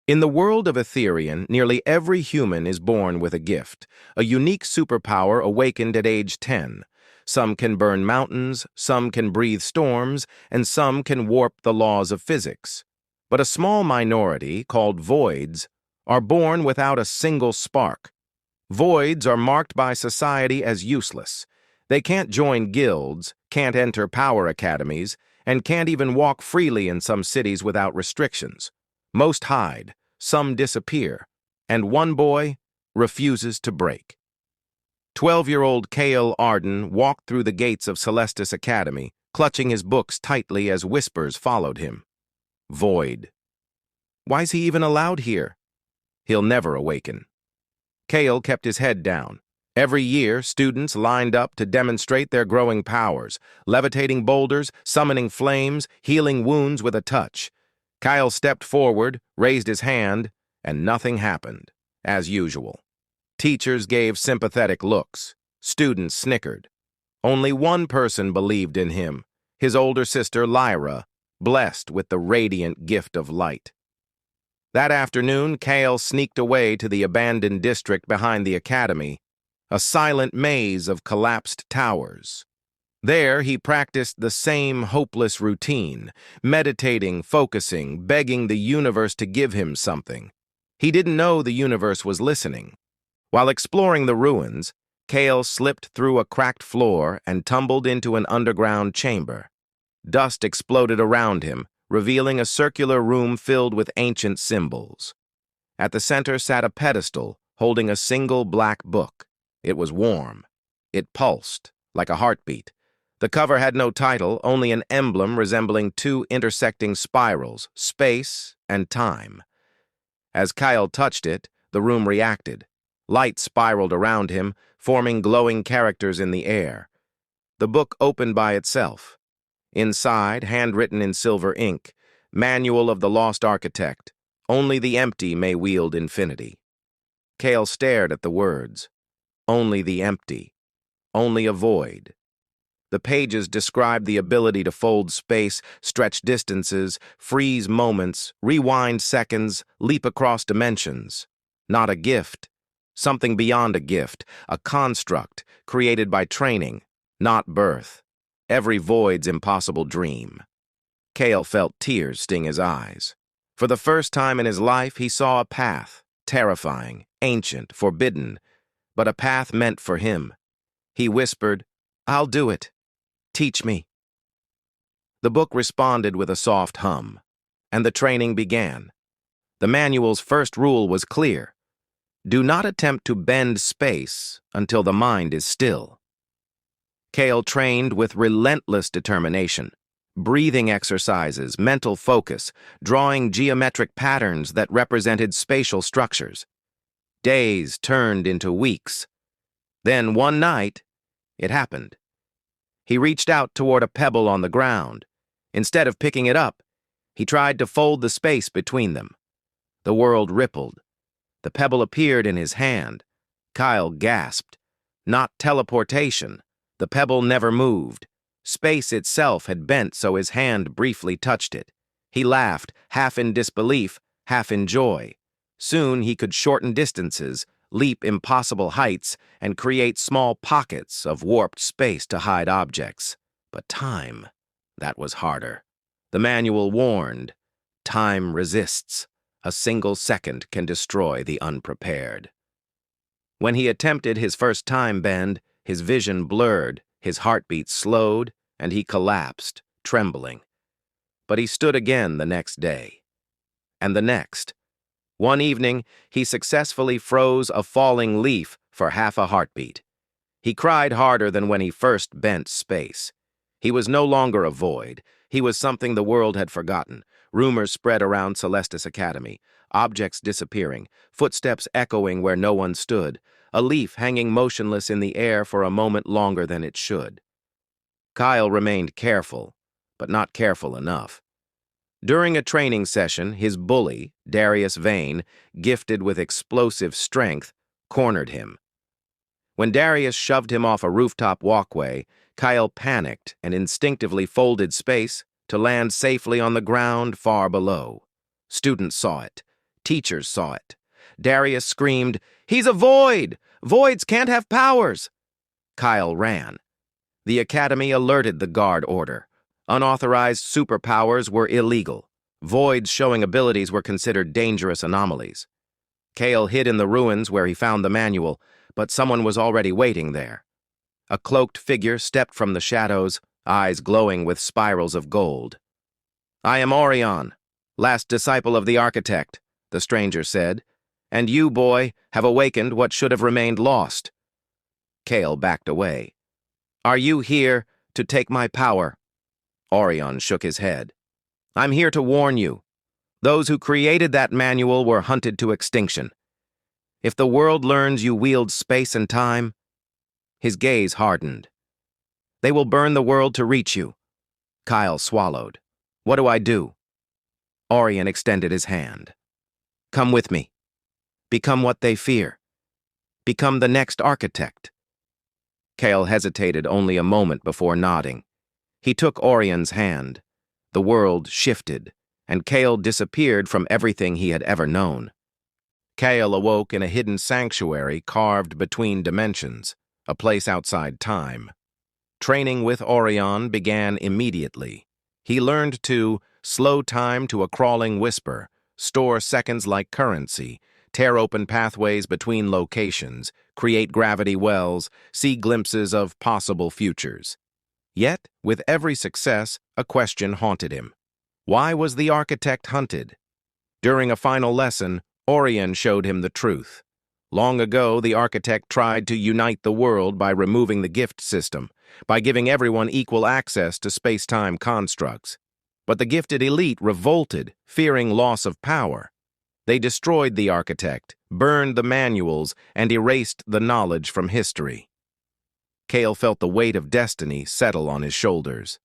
In the world of Etherian, nearly every human is born with a gift, a unique superpower awakened at age 10. Some can burn mountains, some can breathe storms, and some can warp the laws of physics. But a small minority, called voids, are born without a single spark. Voids are marked by society as useless. They can't join guilds, can't enter power academies, and can't even walk freely in some cities without restrictions. Most hide, some disappear, and one boy refuses to break. 12-year-old Cale Arden walked through the gates of Celestis Academy, clutching his books tightly as whispers followed him. Void. Why's he even allowed here? He'll never awaken. Cale kept his head down. Every year, students lined up to demonstrate their growing powers, levitating boulders, summoning flames, healing wounds with a touch. Kyle stepped forward, raised his hand, and nothing happened, as usual. Teachers gave sympathetic looks. Students snickered. Only one person believed in him, his older sister Lyra, blessed with the radiant gift of light. That afternoon, Cale sneaked away to the abandoned district behind the academy, a silent maze of collapsed towers. There, he practiced the same hopeless routine, meditating, focusing, begging the universe to give him something. He didn't know the universe was listening. While exploring the ruins, Cale slipped through a cracked floor and tumbled into an underground chamber. Dust exploded around him, revealing a circular room filled with ancient symbols. At the center sat a pedestal, holding a single black book. It was warm. It pulsed, like a heartbeat. The cover had no title, only an emblem resembling two intersecting spirals, space and time. As Kyle touched it, the room reacted. Light spiraled around him, forming glowing characters in the air. The book opened by itself. Inside, handwritten in silver ink, Manual of the Lost Architect. Only the empty may wield infinity. Cale stared at the words. Only the empty. Only a void. The pages described the ability to fold space, stretch distances, freeze moments, rewind seconds, leap across dimensions. Not a gift. Something beyond a gift, a construct created by training, not birth. Every void's impossible dream. Cale felt tears sting his eyes. For the first time in his life, he saw a path, terrifying, ancient, forbidden, but a path meant for him. He whispered, "I'll do it. Teach me." The book responded with a soft hum, and the training began. The manual's first rule was clear. Do not attempt to bend space until the mind is still. Cale trained with relentless determination, breathing exercises, mental focus, drawing geometric patterns that represented spatial structures. Days turned into weeks. Then one night, it happened. He reached out toward a pebble on the ground. Instead of picking it up, he tried to fold the space between them. The world rippled. The pebble appeared in his hand. Kyle gasped. Not teleportation. The pebble never moved. Space itself had bent so his hand briefly touched it. He laughed, half in disbelief, half in joy. Soon he could shorten distances, leap impossible heights, and create small pockets of warped space to hide objects. But time, that was harder. The manual warned, time resists. A single second can destroy the unprepared. When he attempted his first time bend, his vision blurred, his heartbeat slowed, and he collapsed, trembling. But he stood again the next day. And the next. One evening, he successfully froze a falling leaf for half a heartbeat. He cried harder than when he first bent space. He was no longer a void. He was something the world had forgotten. Rumors spread around Celestis Academy, objects disappearing, footsteps echoing where no one stood, a leaf hanging motionless in the air for a moment longer than it should. Kyle remained careful, but not careful enough. During a training session, his bully, Darius Vane, gifted with explosive strength, cornered him. When Darius shoved him off a rooftop walkway, Kyle panicked and instinctively folded space to land safely on the ground far below. Students saw it. Teachers saw it. Darius screamed, "He's a void! Voids can't have powers!" Kyle ran. The Academy alerted the guard order. Unauthorized superpowers were illegal. Voids showing abilities were considered dangerous anomalies. Kale hid in the ruins where he found the manual, but someone was already waiting there. A cloaked figure stepped from the shadows, eyes glowing with spirals of gold. "I am Orion, last disciple of the architect," the stranger said, "and you, boy, have awakened what should have remained lost." Kale backed away. "Are you here to take my power?" Orion shook his head. "I'm here to warn you. Those who created that manual were hunted to extinction. If the world learns you wield space and time..." His gaze hardened. "They will burn the world to reach you." Kyle swallowed. "What do I do?" Orion extended his hand. "Come with me. Become what they fear. Become the next architect." Kale hesitated only a moment before nodding. He took Orion's hand. The world shifted, and Kale disappeared from everything he had ever known. Kale awoke in a hidden sanctuary carved between dimensions, a place outside time. Training with Orion began immediately. He learned to slow time to a crawling whisper, store seconds like currency, tear open pathways between locations, create gravity wells, see glimpses of possible futures. Yet, with every success, a question haunted him. Why was the architect hunted? During a final lesson, Orion showed him the truth. Long ago, the architect tried to unite the world by removing the gift system, by giving everyone equal access to space-time constructs. But the gifted elite revolted, fearing loss of power. They destroyed the architect, burned the manuals, and erased the knowledge from history. Kale felt the weight of destiny settle on his shoulders.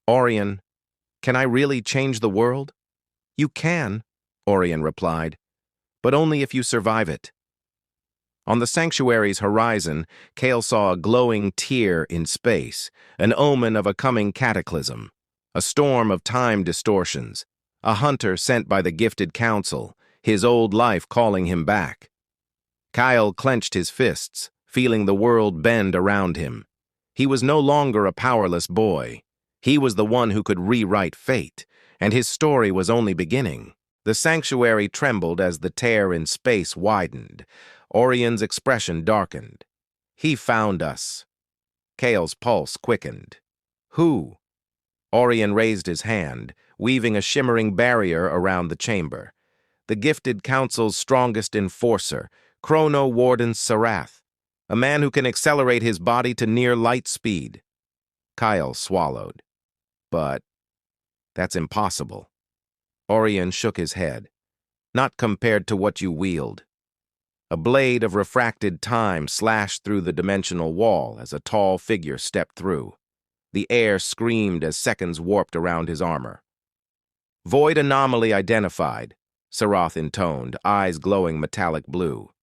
"Orion, can I really change the world?" "You can," Orion replied, "but only if you survive it." On the sanctuary's horizon, Kale saw a glowing tear in space, an omen of a coming cataclysm, a storm of time distortions, a hunter sent by the gifted council, his old life calling him back. Kyle clenched his fists, feeling the world bend around him. He was no longer a powerless boy. He was the one who could rewrite fate, and his story was only beginning. The sanctuary trembled as the tear in space widened. Orion's expression darkened. "He found us." Kale's pulse quickened. "Who?" Orion raised his hand, weaving a shimmering barrier around the chamber. "The gifted council's strongest enforcer, Chrono Warden Sarath, a man who can accelerate his body to near light speed." Kyle swallowed. "But that's impossible." Orion shook his head. "Not compared to what you wield." A blade of refracted time slashed through the dimensional wall as a tall figure stepped through. The air screamed as seconds warped around his armor. "Void anomaly identified," Sarath intoned, eyes glowing metallic blue.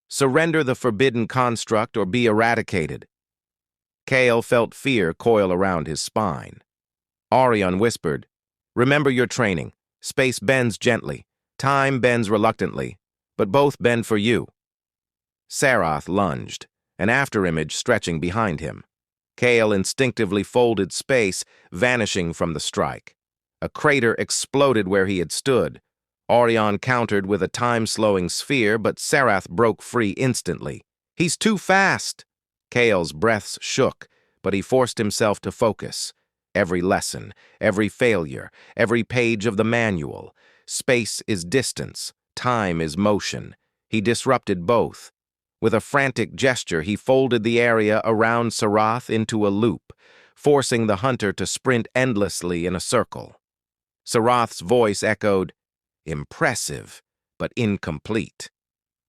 "Surrender the forbidden construct or be eradicated." Kale felt fear coil around his spine. Orion whispered, "Remember your training. Space bends gently. Time bends reluctantly. But both bend for you." Sarath lunged, an afterimage stretching behind him. Kale instinctively folded space, vanishing from the strike. A crater exploded where he had stood. Orion countered with a time-slowing sphere, but Sarath broke free instantly. "He's too fast!" Kale's breaths shook, but he forced himself to focus. Every lesson, every failure, every page of the manual. Space is distance, time is motion. He disrupted both. With a frantic gesture, he folded the area around Sarath into a loop, forcing the hunter to sprint endlessly in a circle. Sarath's voice echoed, "Impressive, but incomplete."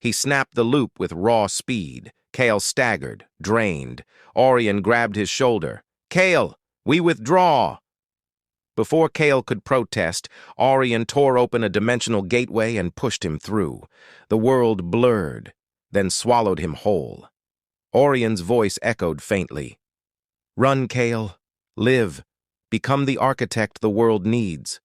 He snapped the loop with raw speed. Kale staggered, drained. Orion grabbed his shoulder. "Kale, we withdraw!" Before Kale could protest, Orion tore open a dimensional gateway and pushed him through. The world blurred, then swallowed him whole. Orion's voice echoed faintly. "Run, Kale. Live. Become the architect the world needs."